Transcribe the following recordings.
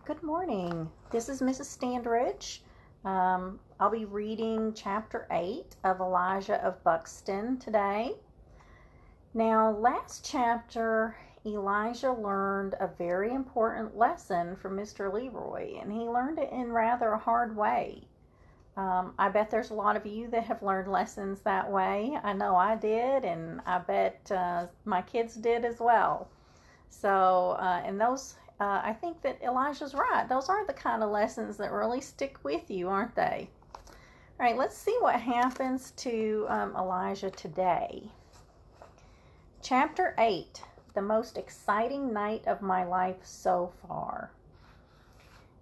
Good morning. This is Mrs. Standridge. I'll be reading chapter 8 of Elijah of Buxton today. Now, last chapter, Elijah learned a very important lesson from Mr. Leroy, and he learned it in rather a hard way. I bet there's a lot of you that have learned lessons that way. I know I did, and I bet my kids did as well. So, I think that Elijah's right. Those are the kind of lessons that really stick with you, aren't they? All right, let's see what happens to Elijah today. Chapter 8, the most exciting night of my life so far.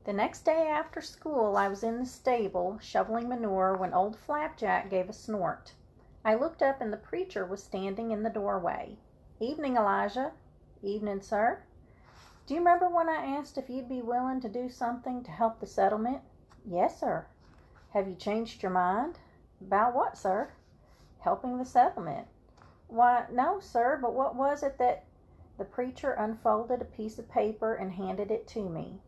The next day after school, I was in the stable shoveling manure when old Flapjack gave a snort. I looked up and the preacher was standing in the doorway. "Evening, Elijah." "Evening, sir." "Do you remember when I asked if you'd be willing to do something to help the settlement?" "Yes, sir." "Have you changed your mind?" "About what, sir?" "Helping the settlement." "Why, no, sir, but what was it that—" The preacher unfolded a piece of paper and handed it to me.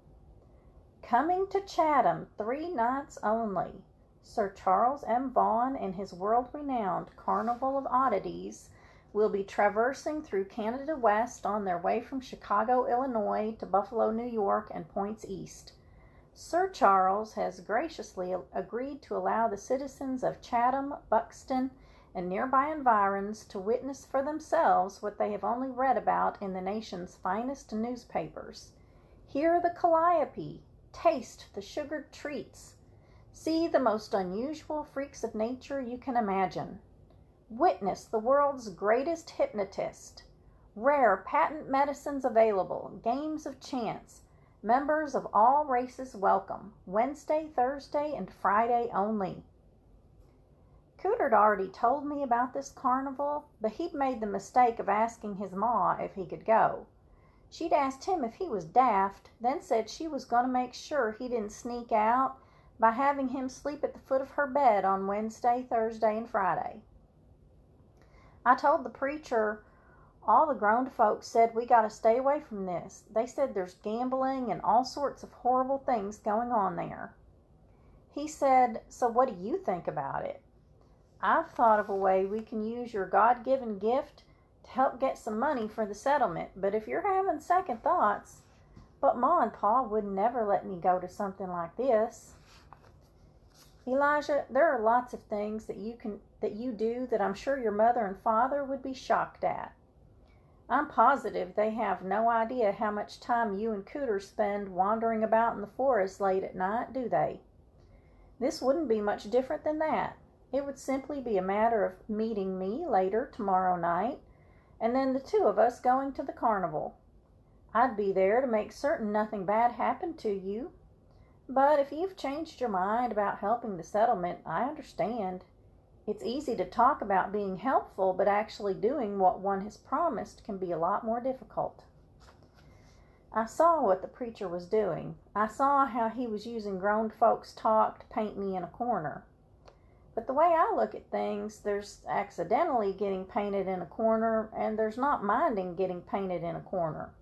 "Coming to Chatham 3 nights only. Sir Charles M. Vaughan and his world-renowned Carnival of Oddities will be traversing through Canada West on their way from Chicago, Illinois to Buffalo, New York, and points east. Sir Charles has graciously agreed to allow the citizens of Chatham, Buxton, and nearby environs to witness for themselves what they have only read about in the nation's finest newspapers. Hear the calliope, taste the sugared treats, see the most unusual freaks of nature you can imagine. Witness the world's greatest hypnotist. Rare patent medicines available. Games of chance. Members of all races welcome. Wednesday, Thursday, and Friday only." Cooter'd already told me about this carnival, but he'd made the mistake of asking his ma if he could go. She'd asked him if he was daft, then said she was going to make sure he didn't sneak out by having him sleep at the foot of her bed on Wednesday, Thursday, and Friday. I told the preacher all the grown folks said we got to stay away from this. They said there's gambling and all sorts of horrible things going on there. He said, "So what do you think about it?" "I've thought of a way we can use your God-given gift to help get some money for the settlement, but if you're having second thoughts—" "But Ma and Pa would never let me go to something like this." "Elijah, there are lots of things that you do that I'm sure your mother and father would be shocked at. I'm positive they have no idea how much time you and Cooter spend wandering about in the forest late at night, do they? This wouldn't be much different than that. It would simply be a matter of meeting me later tomorrow night, and then the two of us going to the carnival. I'd be there to make certain nothing bad happened to you. But if you've changed your mind about helping the settlement, I understand. It's easy to talk about being helpful, but actually doing what one has promised can be a lot more difficult." I saw what the preacher was doing. I saw how he was using grown folks' talk to paint me in a corner. But the way I look at things, there's accidentally getting painted in a corner, and there's not minding getting painted in a corner.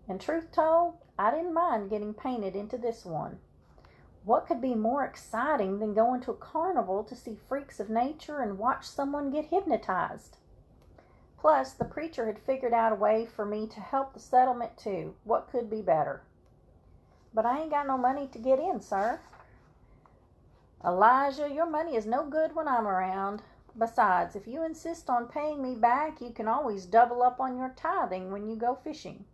And truth told, I didn't mind getting painted into this one. What could be more exciting than going to a carnival to see freaks of nature and watch someone get hypnotized? Plus, the preacher had figured out a way for me to help the settlement too. What could be better? "But I ain't got no money to get in, sir." "Elijah, your money is no good when I'm around. Besides, if you insist on paying me back, you can always double up on your tithing when you go fishing."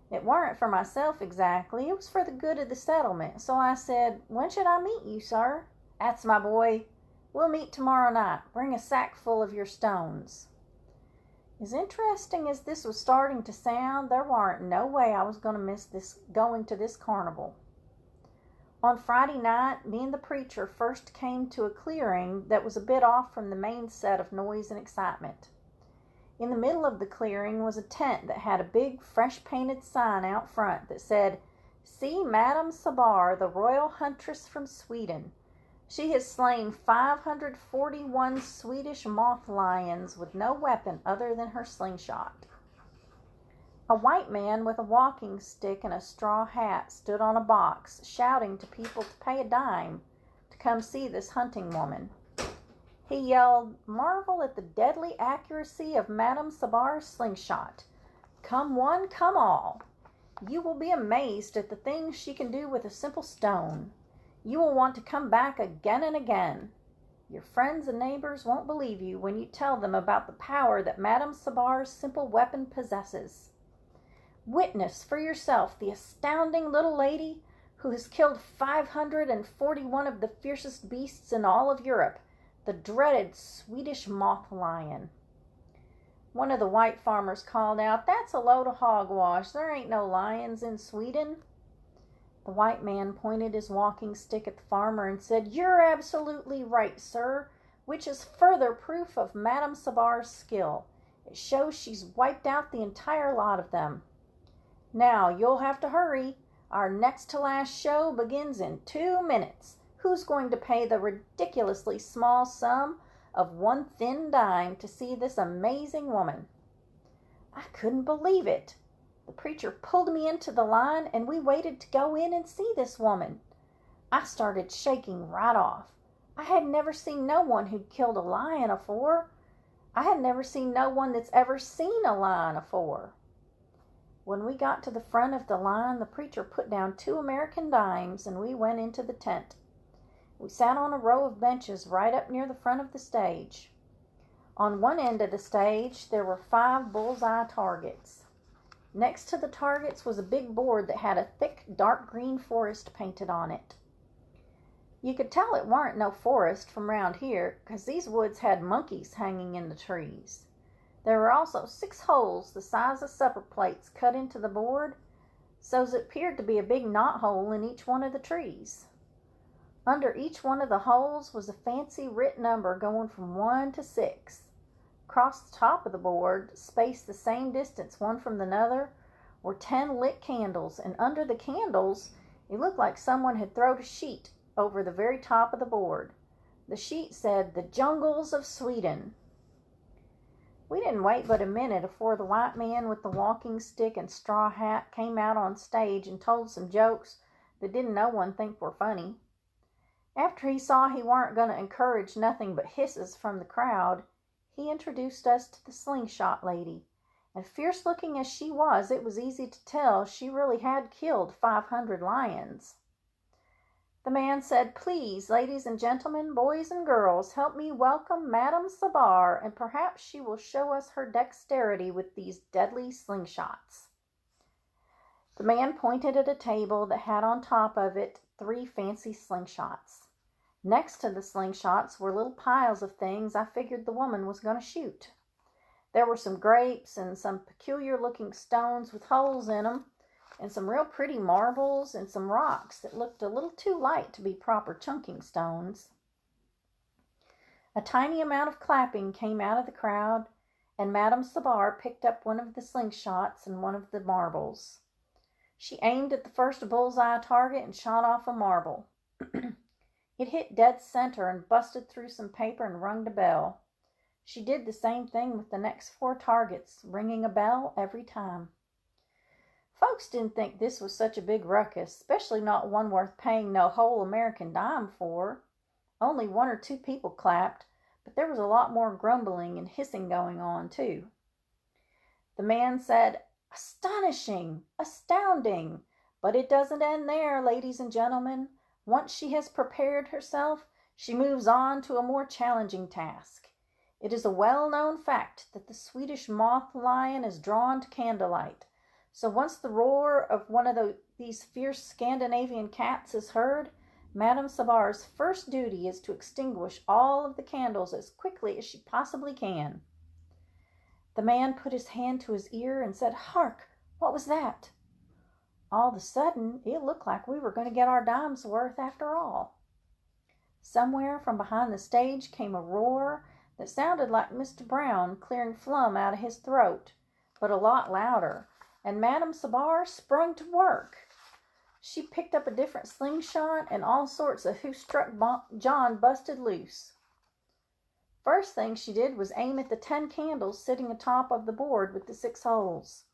"It weren't for myself exactly, it was for the good of the settlement. So I said, 'When should I meet you, sir?' 'That's my boy. We'll meet tomorrow night. Bring a sack full of your stones.'" As interesting as this was starting to sound, there warn't no way I was going to miss going to this carnival. On Friday night, me and the preacher first came to a clearing that was a bit off from the main set of noise and excitement. In the middle of the clearing was a tent that had a big, fresh-painted sign out front that said, "See Madame Sabar, the royal huntress from Sweden. She has slain 541 Swedish moth lions with no weapon other than her slingshot." A white man with a walking stick and a straw hat stood on a box, shouting to people to pay a dime to come see this hunting woman. He yelled, "Marvel at the deadly accuracy of Madame Sabar's slingshot. Come one, come all. You will be amazed at the things she can do with a simple stone. You will want to come back again and again. Your friends and neighbors won't believe you when you tell them about the power that Madame Sabar's simple weapon possesses. Witness for yourself the astounding little lady who has killed 541 of the fiercest beasts in all of Europe, the dreaded Swedish moth lion." One of the white farmers called out, "That's a load of hogwash. There ain't no lions in Sweden." The white man pointed his walking stick at the farmer and said, "You're absolutely right, sir, which is further proof of Madame Sabar's skill. It shows she's wiped out the entire lot of them. Now, you'll have to hurry. Our next to last show begins in 2 minutes. Who's going to pay the ridiculously small sum of 1 thin dime to see this amazing woman?" I couldn't believe it. The preacher pulled me into the line, and we waited to go in and see this woman. I started shaking right off. I had never seen no one who'd killed a lion afore. I had never seen no one that's ever seen a lion afore. When we got to the front of the line, the preacher put down 2 American dimes, and we went into the tent. We sat on a row of benches right up near the front of the stage. On one end of the stage, there were 5 bullseye targets. Next to the targets was a big board that had a thick, dark green forest painted on it. You could tell it weren't no forest from round here, 'cause these woods had monkeys hanging in the trees. There were also 6 holes the size of supper plates cut into the board, so's it appeared to be a big knot hole in each one of the trees. Under each one of the holes was a fancy writ number going from 1 to 6. Across the top of the board, spaced the same distance one from another, were 10 lit candles, and under the candles it looked like someone had thrown a sheet over the very top of the board. The sheet said, "The Jungles of Sweden." We didn't wait but a minute afore the white man with the walking stick and straw hat came out on stage and told some jokes that didn't no one think were funny. After he saw he weren't going to encourage nothing but hisses from the crowd, he introduced us to the slingshot lady, and fierce looking as she was, it was easy to tell she really had killed 500 lions. The man said, "Please, ladies and gentlemen, boys and girls, help me welcome Madame Sabar, and perhaps she will show us her dexterity with these deadly slingshots." The man pointed at a table that had on top of it 3 fancy slingshots. Next to the slingshots were little piles of things I figured the woman was going to shoot. There were some grapes and some peculiar-looking stones with holes in them, and some real pretty marbles and some rocks that looked a little too light to be proper chunking stones. A tiny amount of clapping came out of the crowd, and Madame Sabar picked up one of the slingshots and one of the marbles. She aimed at the first bullseye target and shot off a marble. It hit dead center and busted through some paper and rung a bell. She did the same thing with the next 4 targets, ringing a bell every time. Folks didn't think this was such a big ruckus, especially not one worth paying no whole American dime for. Only 1 or 2 people clapped, but there was a lot more grumbling and hissing going on, too. The man said, "Astonishing! Astounding! But it doesn't end there, ladies and gentlemen. Once she has prepared herself, she moves on to a more challenging task. It is a well-known fact that the Swedish moth lion is drawn to candlelight. So once the roar of one of these fierce Scandinavian cats is heard, Madame Sabar's first duty is to extinguish all of the candles as quickly as she possibly can." The man put his hand to his ear and said, "Hark! What was that?" All of a sudden, it looked like we were going to get our dime's worth after all. Somewhere from behind the stage came a roar that sounded like Mr. Brown clearing phlegm out of his throat, but a lot louder, and Madame Sabar sprung to work. She picked up a different slingshot, and all sorts of Who Struck John busted loose. First thing she did was aim at the 10 candles sitting atop of the board with the 6 holes.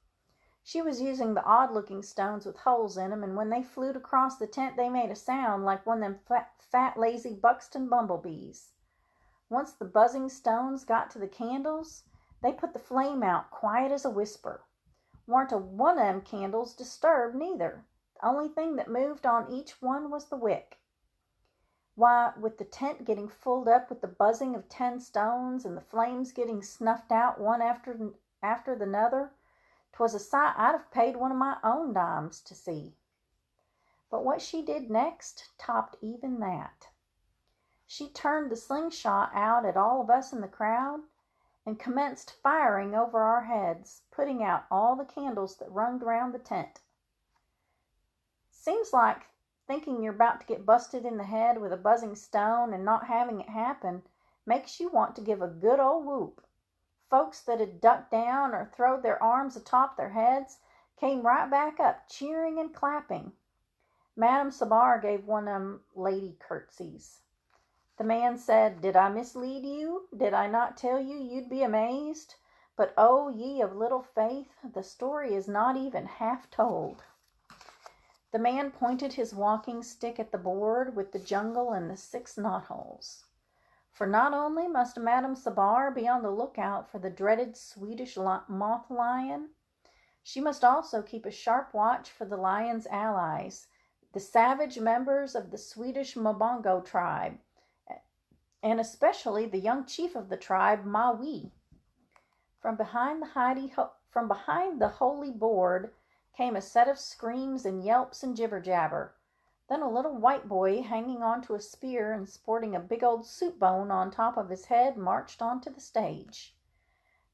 She was using the odd-looking stones with holes in them, and when they flew across the tent they made a sound like one of them fat lazy Buxton bumblebees. Once the buzzing stones got to the candles, they put the flame out quiet as a whisper. Weren't a one of them candles disturbed neither. The only thing that moved on each one was the wick. Why, with the tent getting filled up with the buzzing of 10 stones and the flames getting snuffed out one after the other, 'twas a sight I'd have paid one of my own dimes to see. But what she did next topped even that. She turned the slingshot out at all of us in the crowd and commenced firing over our heads, putting out all the candles that rung round the tent. Seems like thinking you're about to get busted in the head with a buzzing stone and not having it happen makes you want to give a good old whoop. Folks that had ducked down or throwed their arms atop their heads came right back up, cheering and clapping. Madame Sabar gave one of them lady curtsies. The man said, "Did I mislead you? Did I not tell you you'd be amazed? But oh, ye of little faith, the story is not even half told." The man pointed his walking stick at the board with the jungle and the 6 knotholes. For not only must Madame Sabar be on the lookout for the dreaded Swedish moth lion, she must also keep a sharp watch for the lion's allies, the savage members of the Swedish Mbongo tribe, and especially the young chief of the tribe, Maui. From behind the holy board came a set of screams and yelps and jibber-jabber. Then a little white boy hanging onto a spear and sporting a big old soup bone on top of his head marched onto the stage.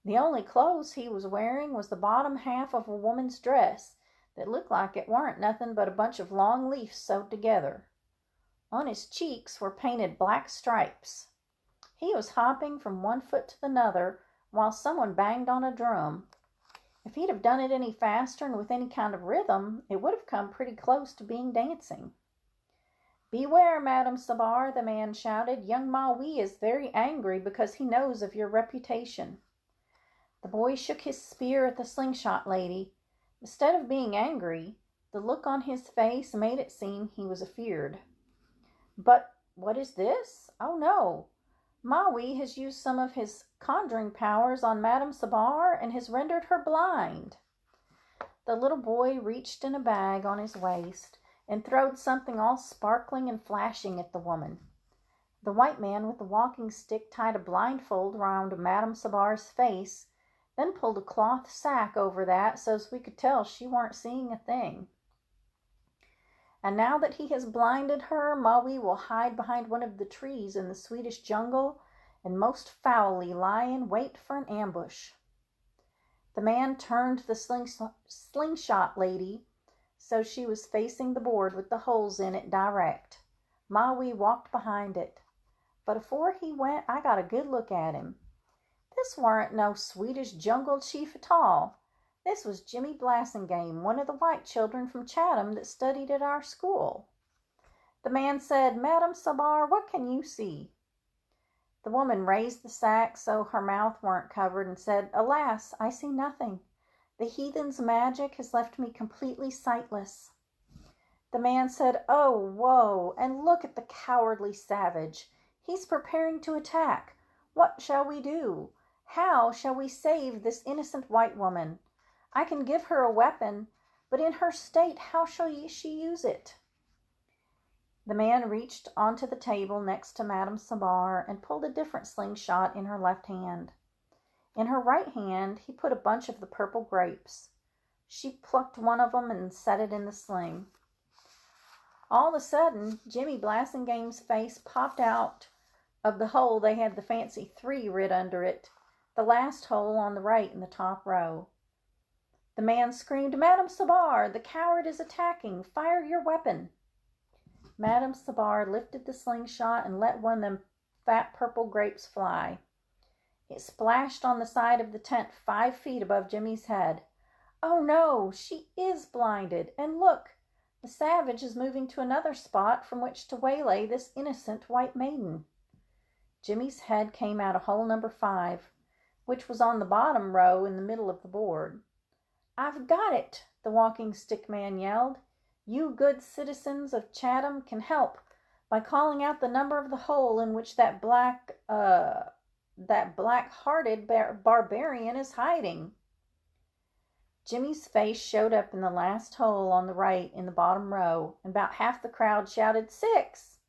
The only clothes he was wearing was the bottom half of a woman's dress that looked like it weren't nothing but a bunch of long leaves sewed together. On his cheeks were painted black stripes. He was hopping from one foot to another while someone banged on a drum. If he'd have done it any faster and with any kind of rhythm, it would have come pretty close to being dancing. "Beware, Madame Sabar," the man shouted. "Young Maui is very angry because he knows of your reputation." The boy shook his spear at the slingshot lady. Instead of being angry, the look on his face made it seem he was afeared. "But what is this? Oh no! Maui has used some of his conjuring powers on Madame Sabar and has rendered her blind." The little boy reached in a bag on his waist and throwed something all sparkling and flashing at the woman. The white man with the walking stick tied a blindfold round Madame Sabar's face, then pulled a cloth sack over that so's we could tell she weren't seeing a thing. "And now that he has blinded her, Maui will hide behind one of the trees in the Swedish jungle and most foully lie in wait for an ambush." The man turned the slingshot lady so she was facing the board with the holes in it direct. Maui walked behind it. But afore he went, I got a good look at him. This warn't no Swedish jungle chief at all. This was Jimmy Blasingame, one of the white children from Chatham that studied at our school. The man said, "Madame Sabar, what can you see?" The woman raised the sack so her mouth weren't covered and said, "Alas, I see nothing. The heathen's magic has left me completely sightless." The man said, "Oh, woe, and look at the cowardly savage. He's preparing to attack. What shall we do? How shall we save this innocent white woman? I can give her a weapon, but in her state, how shall she use it?" The man reached onto the table next to Madame Sabar and pulled a different slingshot in her left hand. In her right hand, he put a bunch of the purple grapes. She plucked one of them and set it in the sling. All of a sudden, Jimmy Blasingame's face popped out of the hole they had the fancy 3 writ under it, the last hole on the right in the top row. The man screamed, "Madame Sabar, the coward is attacking. Fire your weapon." Madame Sabar lifted the slingshot and let one of them fat purple grapes fly. It splashed on the side of the tent 5 feet above Jimmy's head. "Oh no, she is blinded, and look, the savage is moving to another spot from which to waylay this innocent white maiden." Jimmy's head came out of hole number 5, which was on the bottom row in the middle of the board. "I've got it!" the walking stick man yelled. "You good citizens of Chatham can help by calling out the number of the hole in which that black-hearted barbarian is hiding." Jimmy's face showed up in the last hole on the right in the bottom row, and about half the crowd shouted, "6!"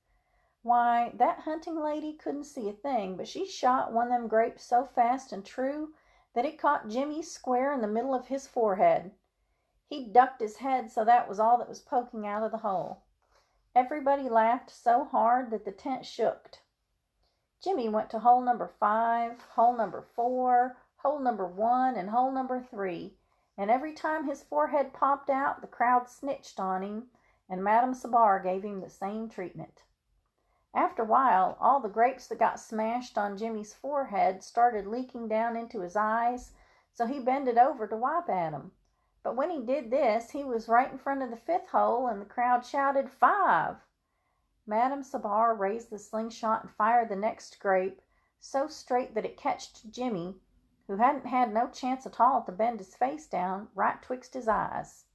Why, that hunting lady couldn't see a thing, but she shot one of them grapes so fast and true that it caught Jimmy square in the middle of his forehead. He ducked his head so that was all that was poking out of the hole. Everybody laughed so hard that the tent shook. Jimmy went to hole number 5, hole number 4, hole number 1, and hole number 3, and every time his forehead popped out, the crowd snitched on him, and Madame Sabar gave him the same treatment. After a while, all the grapes that got smashed on Jimmy's forehead started leaking down into his eyes, so he bended over to wipe at them. But when he did this, he was right in front of the 5th hole, and the crowd shouted, "5!" Madame Sabar raised the slingshot and fired the next grape so straight that it catched Jimmy, who hadn't had no chance at all to bend his face down, right twixt his eyes.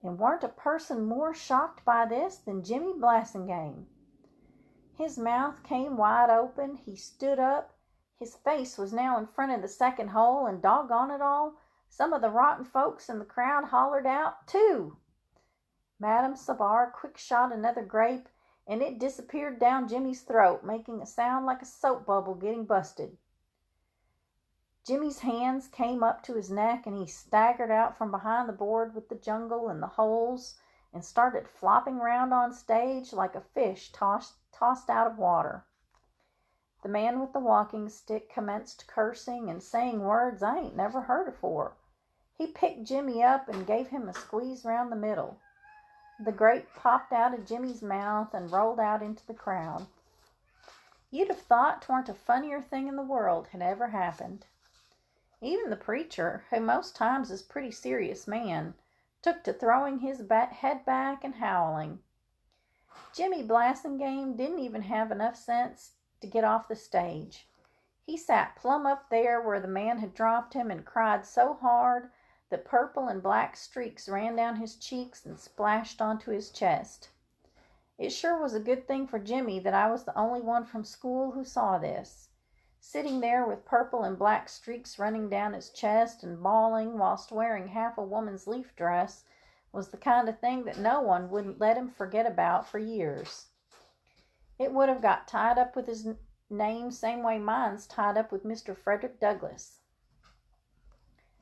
And weren't a person more shocked by this than Jimmy Blasingame. His mouth came wide open. He stood up. His face was now in front of the 2nd hole, and doggone it all, some of the rotten folks in the crowd hollered out, "2!" Madame Sabar quick shot another grape, and it disappeared down Jimmy's throat, making a sound like a soap bubble getting busted. Jimmy's hands came up to his neck, and he staggered out from behind the board with the jungle and the holes and started flopping round on stage like a fish tossed out of water. The man with the walking stick commenced cursing and saying words I ain't never heard afore. He picked Jimmy up and gave him a squeeze round the middle. The grape popped out of Jimmy's mouth and rolled out into the crowd. You'd have thought 'tweren't a funnier thing in the world had ever happened. Even the preacher, who most times is a pretty serious man, took to throwing his head back and howling. Jimmy Blasingame didn't even have enough sense to get off the stage. He sat plumb up there where the man had dropped him and cried so hard that purple and black streaks ran down his cheeks and splashed onto his chest. It sure was a good thing for Jimmy that I was the only one from school who saw this. Sitting there with purple and black streaks running down his chest and bawling whilst wearing half a woman's leaf dress was the kind of thing that no one wouldn't let him forget about for years. It would have got tied up with his name same way mine's tied up with Mr. Frederick Douglass.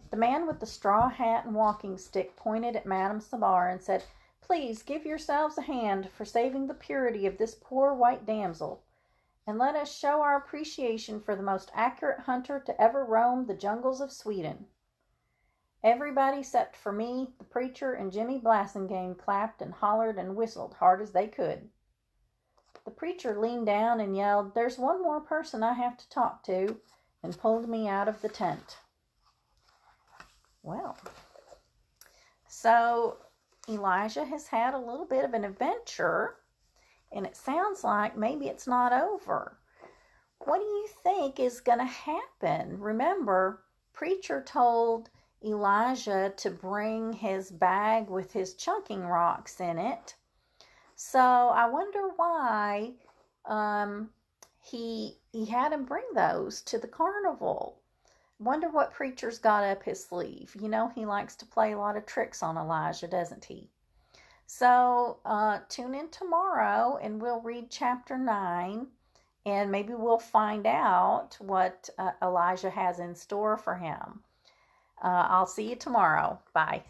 The man with the straw hat and walking stick pointed at Madame Sabar and said, "Please give yourselves a hand for saving the purity of this poor white damsel, and let us show our appreciation for the most accurate hunter to ever roam the jungles of Sweden." Everybody except for me, the preacher, and Jimmy Blasingame clapped and hollered and whistled hard as they could. The preacher leaned down and yelled, "There's one more person I have to talk to," and pulled me out of the tent. Well, so Elijah has had a little bit of an adventure, and it sounds like maybe it's not over. What do you think is going to happen? Remember, preacher told Elijah to bring his bag with his chunking rocks in it. So I wonder why he had him bring those to the carnival. Wonder what preacher's got up his sleeve. You know, he likes to play a lot of tricks on Elijah, doesn't he? So tune in tomorrow and we'll read chapter 9, and maybe we'll find out what Elijah has in store for him. I'll see you tomorrow. Bye.